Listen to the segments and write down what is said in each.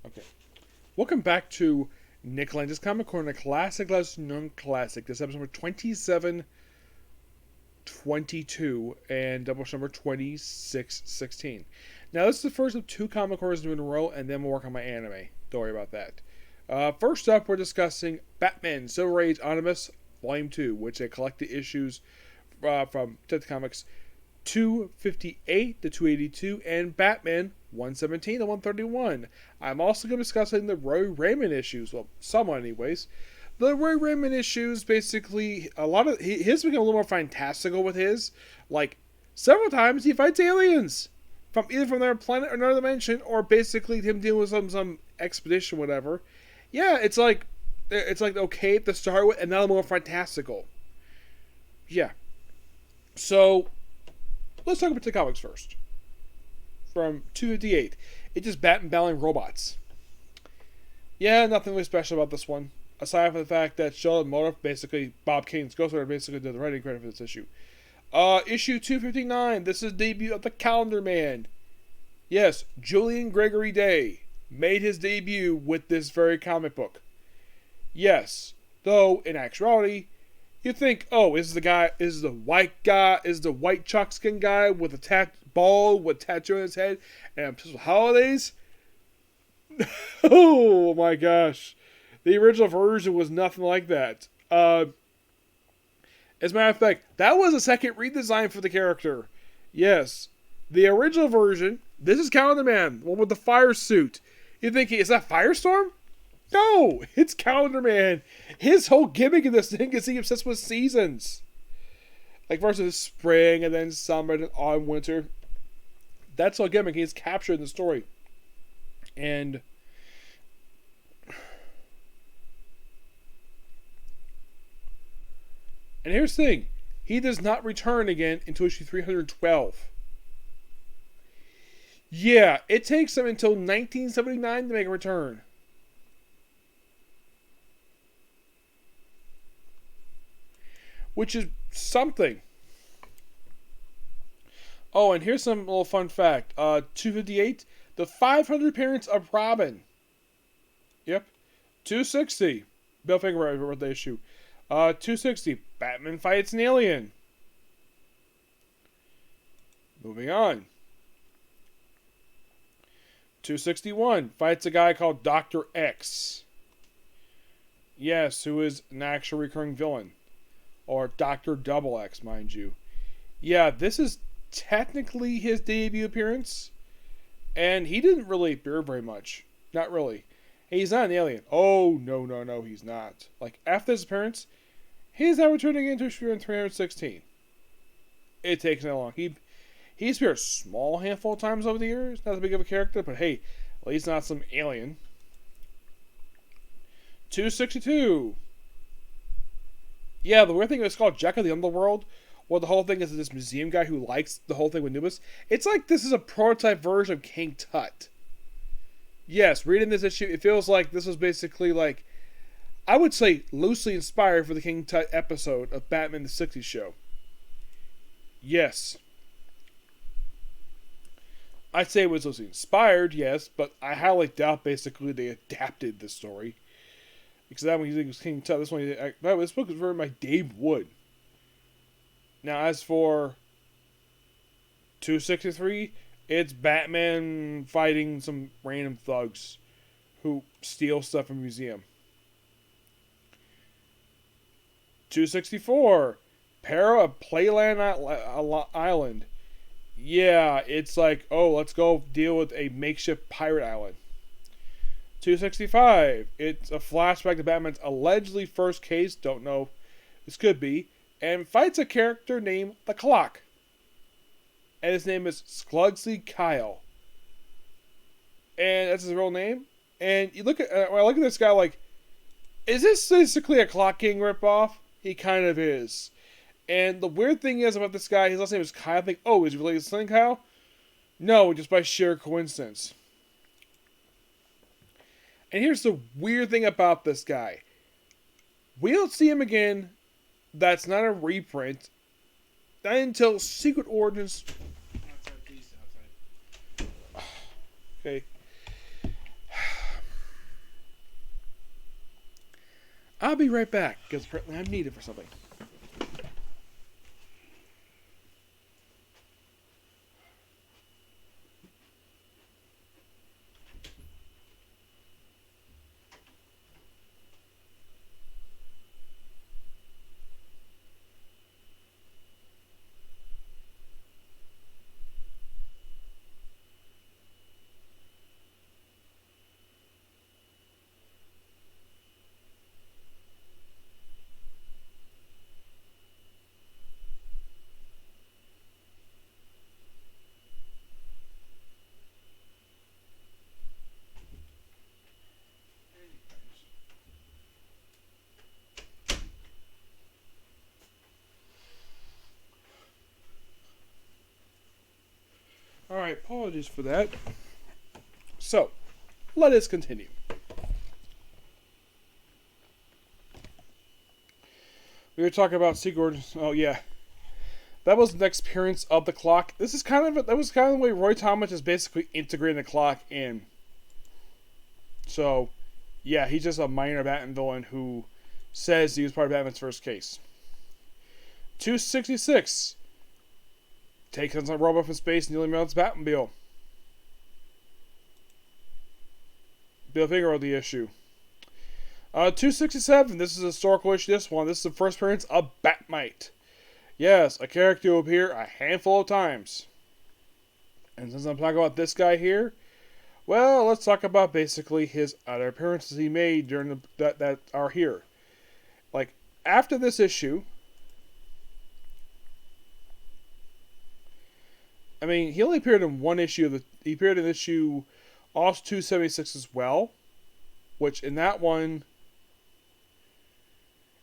Okay. Welcome back to Nick Lenz's Comic Corner, Classic Lesser Known Classic. This is episode number 2722 and double number 2616. Now, this is the first of two comic corners in a row, and then we'll work on my anime. Don't worry about that. First up, we're discussing Batman Silver Age Omnibus Volume 2, which are collected issues from Detective Comics 258 to 282, and Batman 117 to 131. I'm also going to be discussing the Roy Raymond issues. Well, somewhat anyways. The Roy Raymond issues, basically, his become a little more fantastical with his. Like, several times he fights aliens. Either from their planet or another dimension, or basically him dealing with some expedition, whatever. Yeah, it's like okay to start with, and now more fantastical. Yeah. So, let's talk about the comics first. From 258. It's just Batman battling robots. Yeah, nothing really special about this one. Aside from the fact that Sheldon Motor, basically Bob Kane's ghostwriter, basically did the writing credit for this issue. Issue 259. This is the debut of the Calendar Man. Yes, Julian Gregory Day made his debut with this very comic book. Yes, though in actuality, you think, oh, is the white chalk skin guy with a bald with tattoo on his head and obsessed with holidays? Oh my gosh. The original version was nothing like that. As a matter of fact, that was a second redesign for the character. Yes. The original version, this is Calendar Man, the one with the fire suit. You think, is that Firestorm? No, it's Calendar Man. His whole gimmick in this thing is he obsessed with seasons. Like versus spring and then summer and autumn, winter. That's all gimmick he's captured in the story. And here's the thing. He does not return again until issue 312. Yeah, it takes him until 1979 to make a return. Which is something. Oh, and here's some little fun fact. 258, the 500 appearance of Robin. Yep. 260, Bill Finger wrote the issue. 260, Batman fights an alien. Moving on. 261, fights a guy called Dr. X. Yes, who is an actual recurring villain. Or Dr. Double X, mind you. Yeah, this is technically his debut appearance. And he didn't really appear very much. Not really. He's not an alien. Oh, no, he's not. Like, after this appearance, he's now returning into issue in 316. It takes that long. He's appeared a small handful of times over the years. Not as big of a character, but hey, at least not some alien. 262. Yeah, the weird thing is called Jack of the Underworld. Well, the whole thing is this museum guy who likes the whole thing with Omnibus. It's like this is a prototype version of King Tut. Yes, reading this issue, it feels like this was basically like, I would say loosely inspired for the King Tut episode of Batman the 60s show. Yes. I'd say it was loosely inspired, yes, but I highly doubt basically they adapted the story. Because that one you think was King Tut. This book was written by Dave Wood. Now, as for 263, it's Batman fighting some random thugs who steal stuff from a museum. 264, Para of Playland Island. Yeah, it's like, oh, let's go deal with a makeshift pirate island. 265, it's a flashback to Batman's allegedly first case, don't know, this could be, and fights a character named The Clock. And his name is Slugsley Kyle. And that's his real name. And you look at, when I look at this guy like, is this basically a Clock King ripoff? He kind of is. And the weird thing is about this guy, his last name is Kyle. I think, oh, is he related to Sling Kyle? No, just by sheer coincidence. And here's the weird thing about this guy. We don't see him again. That's not a reprint. Not until Secret Origins. Outside, please, outside. Okay. I'll be right back, because apparently I'm needed for something. Alright, apologies for that. So, let us continue. We were talking about Sigurd. Oh, yeah. That was the next appearance of the clock. This is that was kind of the way Roy Thomas is basically integrating the clock in. So, yeah, he's just a minor Batman villain who says he was part of Batman's first case. 266. Takes on some robot from space and nearly melts Batmobile. Bill Finger wrote the issue. 267. This is a historical issue. This is the first appearance of Bat-Mite. Yes, a character who will appear a handful of times. And since I'm talking about this guy here, well, let's talk about basically his other appearances he made during that are here. Like, after this issue, I mean, he only appeared in one issue he appeared in issue also 276 as well, which in that one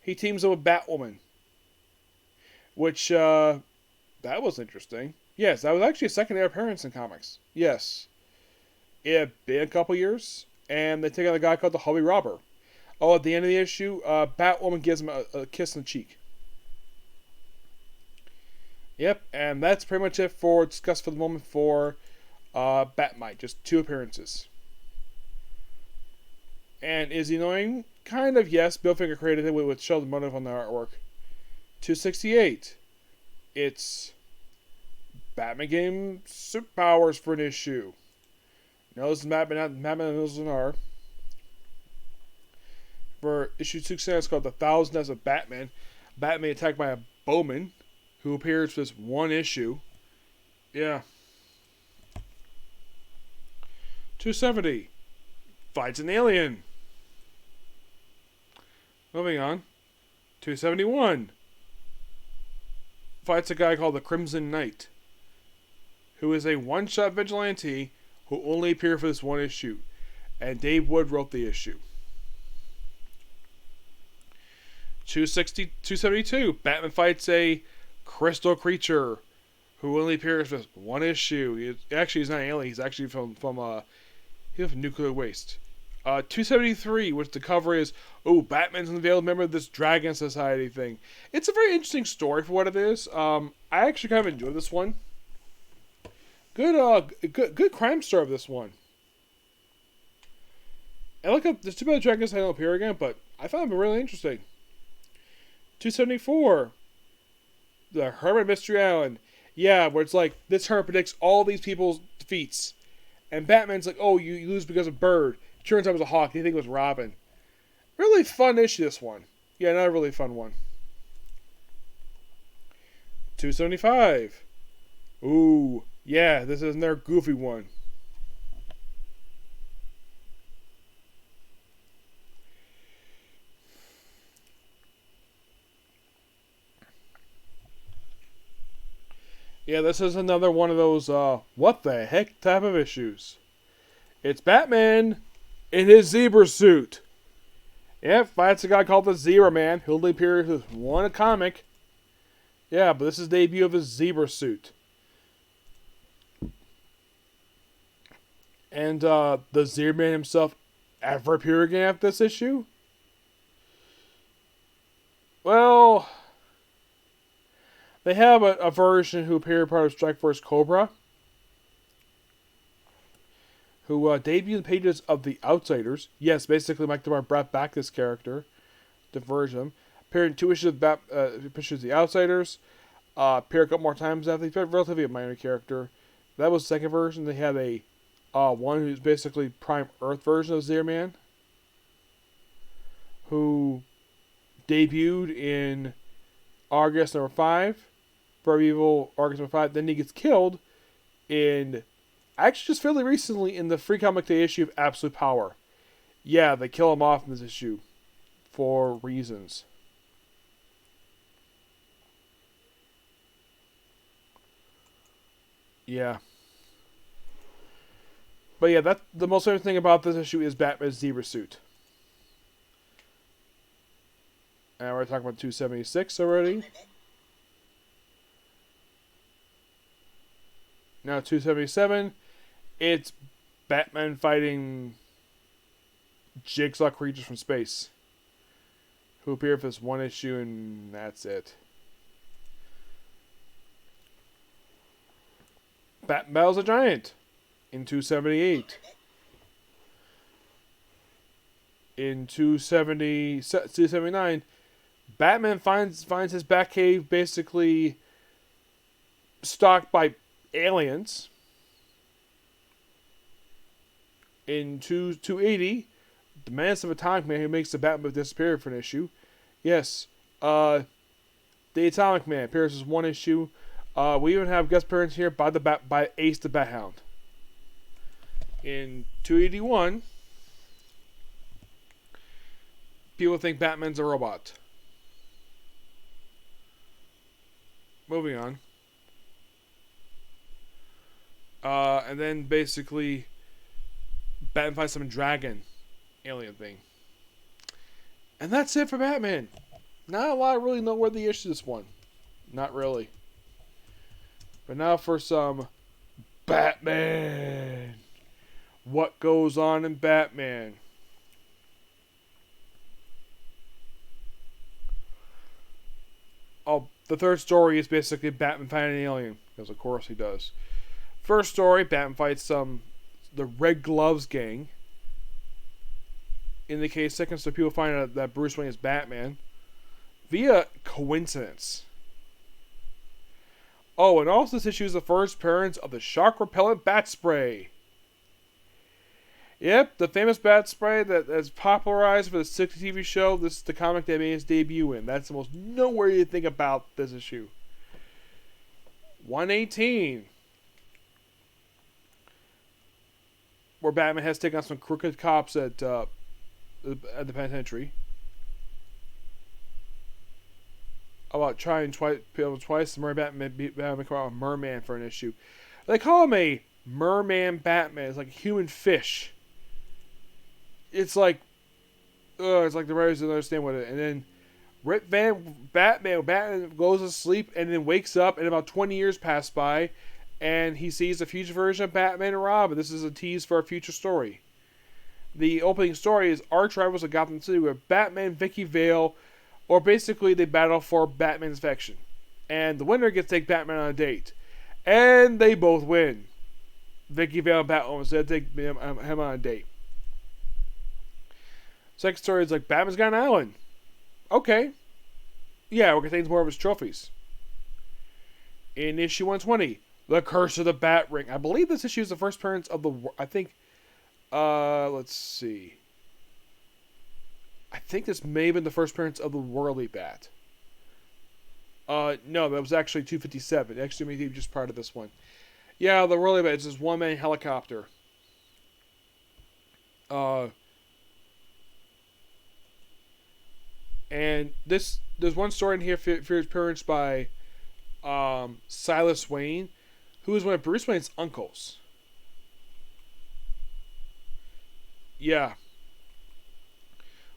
he teams up with Batwoman, which that was interesting. Yes, that was actually a secondary appearance in comics. Yes. It had been a couple years, and they take out a guy called the Hobby Robber. Oh, at the end of the issue, Batwoman gives him a kiss on the cheek. Yep, and that's pretty much it for discuss for the moment for Bat-Mite. Just 2 appearances. And is he annoying? Kind of, yes. Bill Finger created it with Sheldon Motive on the artwork. 268. It's Batman getting superpowers for an issue. No, this is Batman Mills and R. For issue 269, it's called The Thousand Deaths of Batman. Batman attacked by a bowman who appears for this one issue. Yeah. 270. Fights an alien. Moving on. 271. Fights a guy called the Crimson Knight, who is a one-shot vigilante who only appeared for this one issue. And Dave Wood wrote the issue. 272. Batman fights a crystal creature who only appears for one issue. He's not an alien. He's actually from nuclear waste. 273, which the cover is, Batman's an unveiled member of this Dragon Society thing. It's a very interesting story for what it is. I actually kind of enjoyed this one. Good crime story of this one. And look up, there's too bad Dragon Society don't appear again, but I found it really interesting. 274. The Hermit Mystery Island. Yeah, where it's like, this hermit predicts all these people's defeats. And Batman's like, you lose because of Bird. It turns out it was a hawk. You think it was Robin. Really fun issue, this one. Yeah, another really fun one. 275. Ooh, yeah, this is another goofy one. Yeah, this is another one of those, what the heck type of issues. It's Batman in his zebra suit. Yep, fights a guy called the Zebra Man, who only appears with one comic. Yeah, but this is the debut of his zebra suit. And, the Zebra Man himself ever appear again after this issue? Well, they have a version who appeared part of Strike Force Cobra, who debuted in the pages of The Outsiders. Yes, basically Mike DeMar brought back this character. different version of him. Appeared in 2 issues of issues of The Outsiders. Appeared a couple more times after. He's relatively a minor character. That was the second version. They had a one who's basically Prime Earth version of Zero-Man, who debuted in August number 5. Forever Evil, August number 5. Then he gets killed in, actually just fairly recently, in the Free Comic Day issue of Absolute Power. Yeah, they kill him off in this issue for reasons. Yeah. But yeah, that's the most favorite thing about this issue is Batman's zebra suit. And we're talking about 276 already. Now 277, it's Batman fighting Jigsaw creatures from space, who appear for this one issue, and that's it. Batman battles a giant in 278. In 279, Batman finds his Batcave basically stalked by aliens. In 280, the Menace of Atomic Man, who makes the Batmobile disappear for an issue. Yes, the Atomic Man appears as one issue. We even have guest appearance here by Ace the Bat-Hound. In 281, people think Batman's a robot. Moving on. And then basically, Batman finds some dragon alien thing. And that's it for Batman. Not a lot really noteworthy issue this one. Not really. But now for some Batman. What goes on in Batman? Oh, the third story is basically Batman fighting an alien. Because of course he does. First story, Batman fights the Red Gloves gang. In the case, second story, people find out that Bruce Wayne is Batman via coincidence. Oh, and also this issue is the first appearance of the shock repellent bat spray. Yep, the famous bat spray that is popularized for the 60 TV show. This is the comic that made his debut in. That's the most noteworthy thing about this issue. 118. Where Batman has taken on some crooked cops at the penitentiary. About trying twice, Batman come out with Merman for an issue. They call him a Merman Batman. It's like a human fish. It's like the writers don't understand what it is. And then Batman goes to sleep and then wakes up, and about 20 years pass by, and he sees a future version of Batman and Robin. This is a tease for a future story. The opening story is arch rivals of Gotham City, where Batman, Vicky Vale, or basically they battle for Batman's affection. And the winner gets to take Batman on a date. And they both win. Vicky Vale and Batwoman, so they take him on a date. Second story is like, Batman's got an island. Okay. Yeah, it contains more of his trophies. In issue 120, The Curse of the Bat Ring. I believe this issue is the first appearance of the... I think... let's see. I think this may have been the first appearance of the Whirly Bat. No, that was actually 257. Actually, maybe just part of this one. Yeah, the Whirly Bat is this one-man helicopter. And there's one story in here for appearance by Silas Wayne, who is one of Bruce Wayne's uncles. Yeah.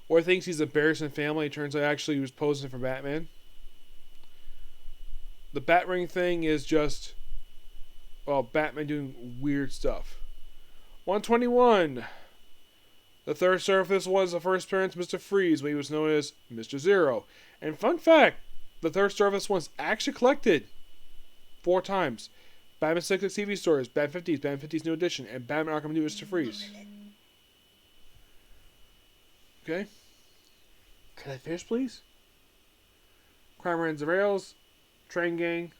Or thinks he's embarrassing family. It turns out actually he was posing for Batman. The Batring thing is just, well, Batman doing weird stuff. 121. The third surface was the first appearance of Mr. Freeze, when he was known as Mr. Zero. And fun fact, the third surface was actually collected 4 times. Batman 6 TV Stories, Batman 50s, Batman 50s New Edition, and Batman Arkham New Mr. Freeze. Okay. Can I finish, please? Crime runs the rails. Train gang.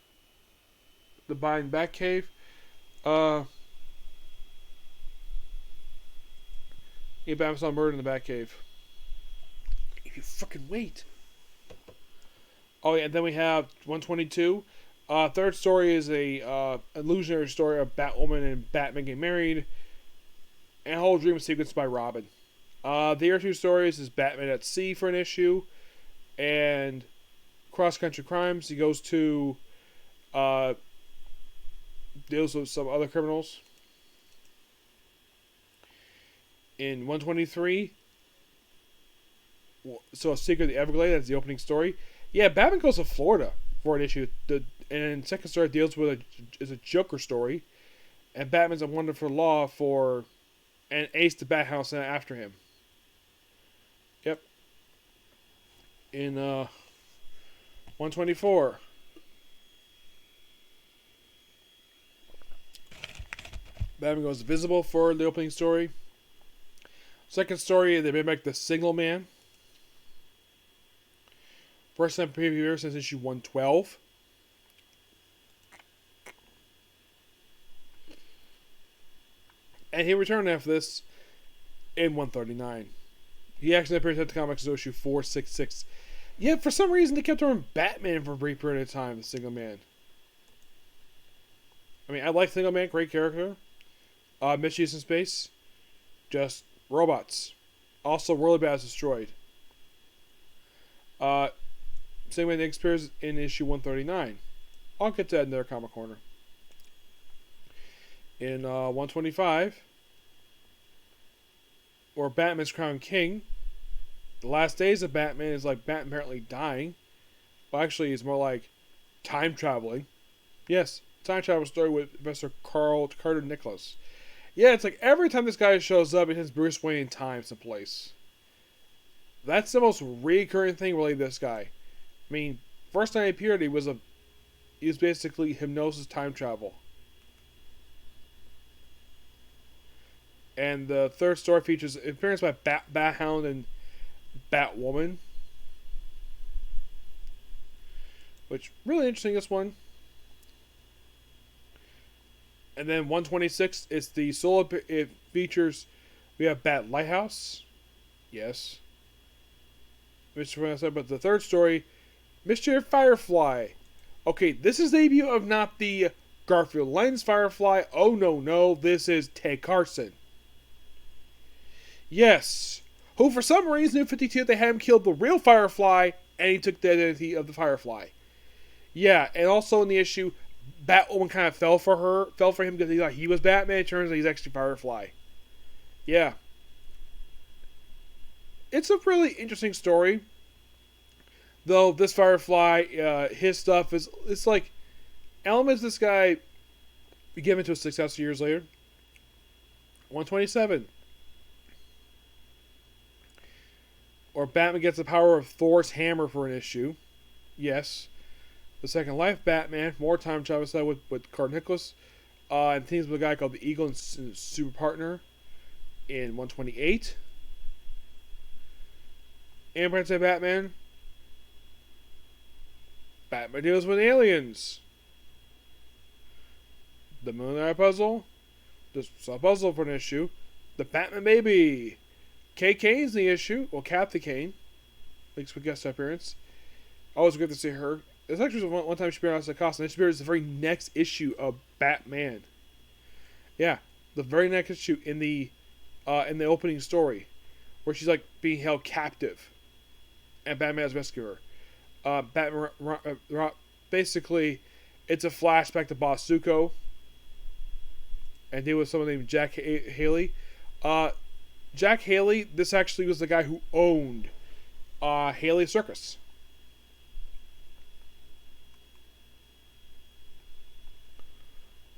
The Biden Batcave. Batman saw murder in the Batcave. If you fucking wait. Oh yeah, and then we have 122. Third story is a illusionary story of Batwoman and Batman getting married, and a whole dream sequence by Robin. The other two stories is Batman at Sea for an issue, and Cross Country Crimes. He goes to deals with some other criminals. In 123, so A Secret of the Everglades, that's the opening story. Yeah, Batman goes to Florida for an issue. And the second story deals with a Joker story. And Batman's a wonderful law for... And Ace the Bat House after him. Yep. In 124. Batman goes visible for the opening story. Second story, they made back the Signal Man. First time preview since issue 112. And he returned after this in 139. He actually appeared at the comics in issue 466. Yeah, for some reason they kept on Batman for a brief period of time, the Signal Man. I mean, I like Signal Man, great character. Mischievous in Space. Just robots. Also, Whirly Bat is destroyed. Same way it appears in issue 139. I'll get to that in their comic corner. In 125, or Batman's Crowned King, the last days of Batman is like Batman apparently dying. Well, actually, it's more like time traveling. Yes, time travel story with Professor Carter Nicholas. Yeah, it's like every time this guy shows up, it has Bruce Wayne in time someplace. That's the most recurring thing related to this guy. I mean, first time he appeared, he was basically hypnosis time travel. And the third story features appearance by Bat-Hound and Batwoman. Which, really interesting, this one. And then 126, it's the solo, it features, we have Bat Lighthouse. Yes. But the third story, Mr. Firefly. Okay, this is the debut of not the Garfield Lenz Firefly. Oh, no, this is Ted Carson. Yes. Who, for some reason, in 52, they had him kill the real Firefly, and he took the identity of the Firefly. Yeah, and also in the issue, Batwoman kind of fell for him because he thought he was Batman. It turns out he's actually Firefly. Yeah. It's a really interesting story. Though this Firefly, his stuff it's like elements of this guy give into a success years later. 127. Or Batman gets the power of Thor's hammer for an issue. Yes. The Second Life Batman, more time travel side with Carter Nicholas. And teams with a guy called the Eagle and Super Partner in 128. And Prince of Batman. Batman deals with aliens. The Moonlight Puzzle. The Sub Puzzle for an issue. The Batman Baby. Kay Kane's the issue. Well, Kathy Kane. Thanks for guest appearance. Always good to see her. It's actually one time she appeared as a costume. She appeared as the very next issue of Batman. Yeah, the very next issue in the opening story, where she's like being held captive, and Batman has rescued her. Batman basically, it's a flashback to Boss Zuko, and deal with someone named Jack Haley. Jack Haley, this actually was the guy who owned Haley Circus.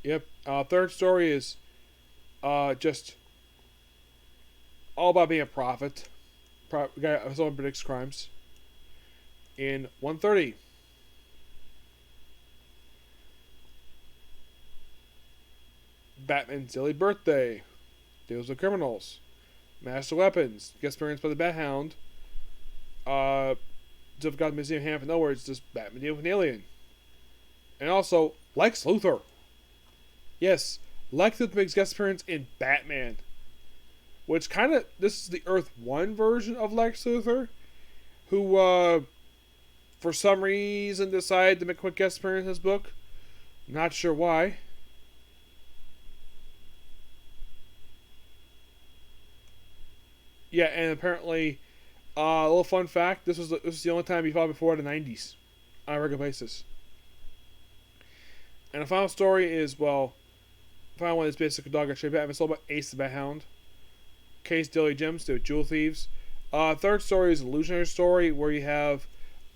Yep. Third story is just all about being a prophet. Someone predicts crimes. In 130. Batman's Silly Birthday. Deals with criminals. Master Weapons. Gets experienced by the Bat-Hound. Just got Museum half and nowhere. It's just Batman dealing with an alien. And also Lex Luthor. Yes, Lex Luthor makes guest appearance in Batman, which this is the Earth 1 version of Lex Luthor, who for some reason decided to make a quick guest appearance in this book. Not sure why. Yeah, and apparently, a little fun fact: this was the only time he fought before the '90s on a regular basis. And the final story is, the final one is basically Dog and Straight Batman. It's all about Ace the Bat Hound, Case Daily Gems, the Jewel Thieves. Third story is an illusionary story where you have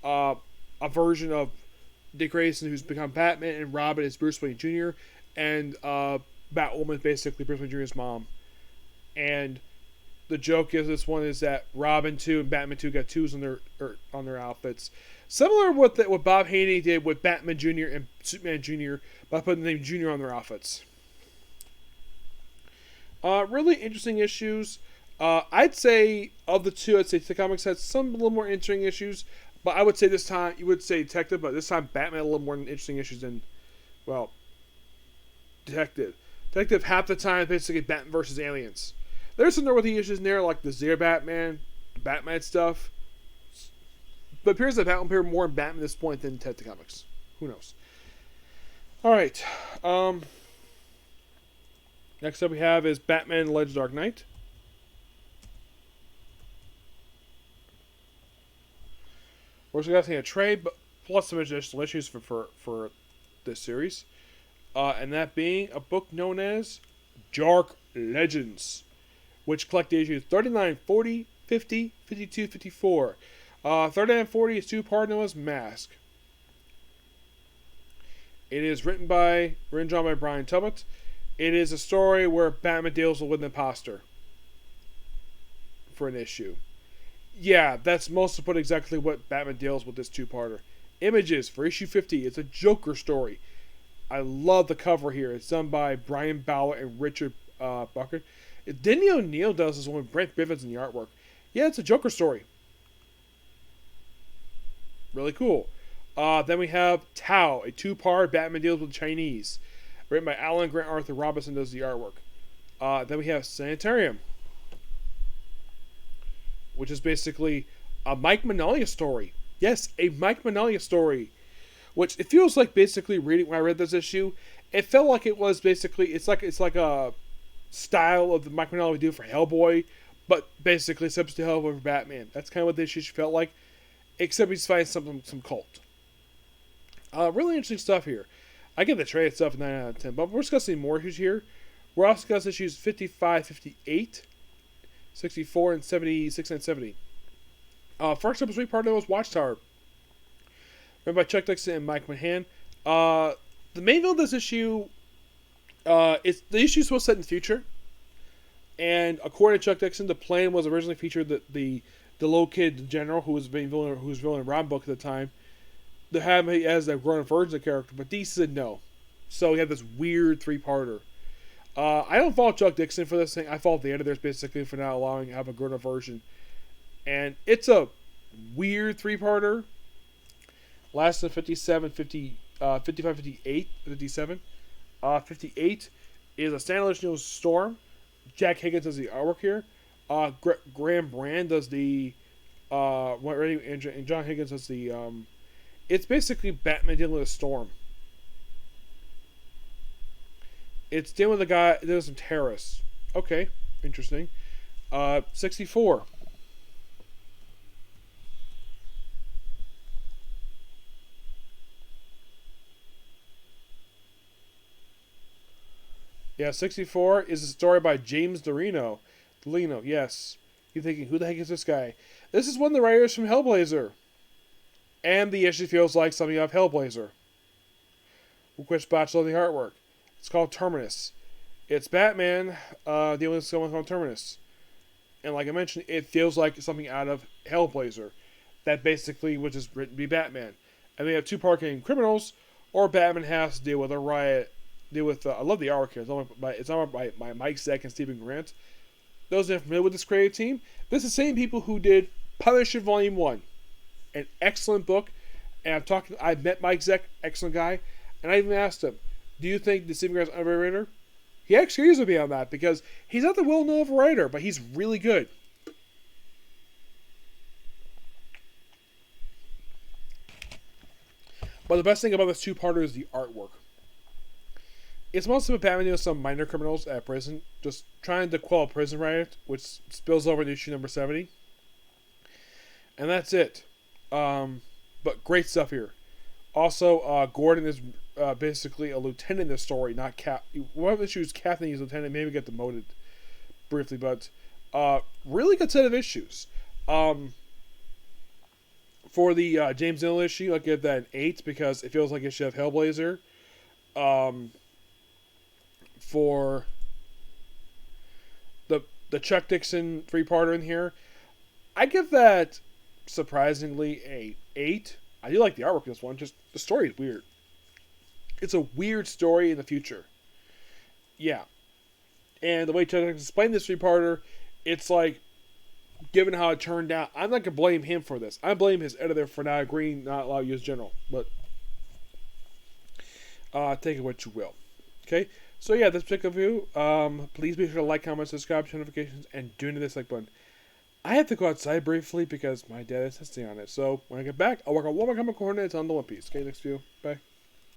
a version of Dick Grayson who's become Batman, and Robin is Bruce Wayne Jr., and Batwoman is basically Bruce Wayne Jr.'s mom. And the joke is this one is that Robin 2 and Batman 2 got 2s on their outfits. Similar to what Bob Haney did with Batman Jr. and Superman Jr. by putting the name Jr. on their outfits. Really interesting issues. I'd say of the two, the comics had some a little more interesting issues, but I would say this time you would say Detective, but this time Batman had a little more interesting issues than, Detective. Detective half the time is basically Batman versus aliens. There's some noteworthy issues in there, like the Zero Batman, the Bat-Mite stuff. But it appears that Batman appeared more in Batman at this point than Detective Comics. Who knows? Alright. Next up we have is Batman Legends Dark Knight. We're also going to a trade, plus some additional issues for this series. And that being a book known as Dark Legends, which collect issues 39, 40, 50, 52, 54. 39 40 is two-part known as Mask. It is written and drawn by Brian Tubman. It is a story where Batman deals with an imposter for an issue. Yeah, that's mostly put exactly what Batman deals with this two-parter. Images for issue 50. It's a Joker story. I love the cover here. It's done by Brian Bauer and Richard Buckard. Denny O'Neil does this one with Brent Bivens in the artwork. Yeah, it's a Joker story. Really cool. Then we have Tao, a two-part Batman deals with the Chinese. Written by Alan Grant, Arthur Robinson does the artwork. Then we have Sanitarium, which is basically a Mike Mignola story. Yes, a Mike Mignola story. Which it feels like basically reading when I read this issue, it felt like it was basically it's like a style of the Mike Mignola would do for Hellboy, but basically substitute Hellboy for Batman. That's kind of what this issue felt like, except he's fighting some cult. Really interesting stuff here. I give the trade stuff 9 out of 10, but we're discussing more issues here. We're also discussing issues 55, 58, 64, and 76 and 70. First up was part of was Watchtower, written by Chuck Dixon and Mike Mahan. The main villain of this issue, the issue is supposed to set in the future, and according to Chuck Dixon, the plan was originally featured the little kid general who was villain in Ron book at the time, to have him as a grown version of the character, but DC said no, so we had this weird three-parter. I don't fault Chuck Dixon for this thing. I fault the editors basically for not allowing to have a grown-up version, and it's a weird three-parter. Last of 57, 50, 55, 58, 57. 58 is a standalone news Storm. Jack Higgins does the artwork here. Graham Brand does the and John Higgins does the it's basically Batman dealing with a storm. It's dealing with a guy there's some terrorists. Okay, interesting. 64. Yeah, 64 is a story by James Delino, yes. You're thinking, who the heck is this guy? This is one of the writers from Hellblazer. And the issue feels like something out of Hellblazer. Which botched all the artwork. It's called Terminus. It's Batman dealing with someone called Terminus. And like I mentioned, it feels like something out of Hellblazer. That basically was just written to be Batman. And we have two parking criminals, or Batman has to deal with a riot. I love the artwork here. It's artwork by Mike Zeck and Stephen Grant. Those that are familiar with this creative team, this is the same people who did Punisher Volume 1. An excellent book. And I've met Mike Zeck, excellent guy. And I even asked him, do you think the Stephen Grant's underrated? He actually agrees with me on that because he's not the well-known writer, but he's really good. But the best thing about this two-parter is the artwork. It's mostly about Batman doing some minor criminals at prison, just trying to quell a prison riot, which spills over to issue number 70. And that's it. But great stuff here. Also, Gordon is basically a lieutenant in this story, not cap. One of the issues, captain, he's lieutenant, maybe get demoted briefly, but really good set of issues. For the James Dillon issue, I'll give that an 8 because it feels like it should have Hellblazer. For the Chuck Dixon 3-parter in here, I give that surprisingly a 8. I do like the artwork in this one, just the story is weird. It's a weird story in the future. Yeah. And the way Chuck Dixon explained this 3-parter, it's like, given how it turned out, I'm not going to blame him for this. I blame his editor for not agreeing not allow use general. But take it what you will. Okay? So yeah, this particular review, please be sure to like, comment, subscribe, turn notifications, and do the dislike button. I have to go outside briefly because my dad is testing on it. So when I get back, I'll work on one more comic corner. It's on the One Piece. Okay, next view. Bye.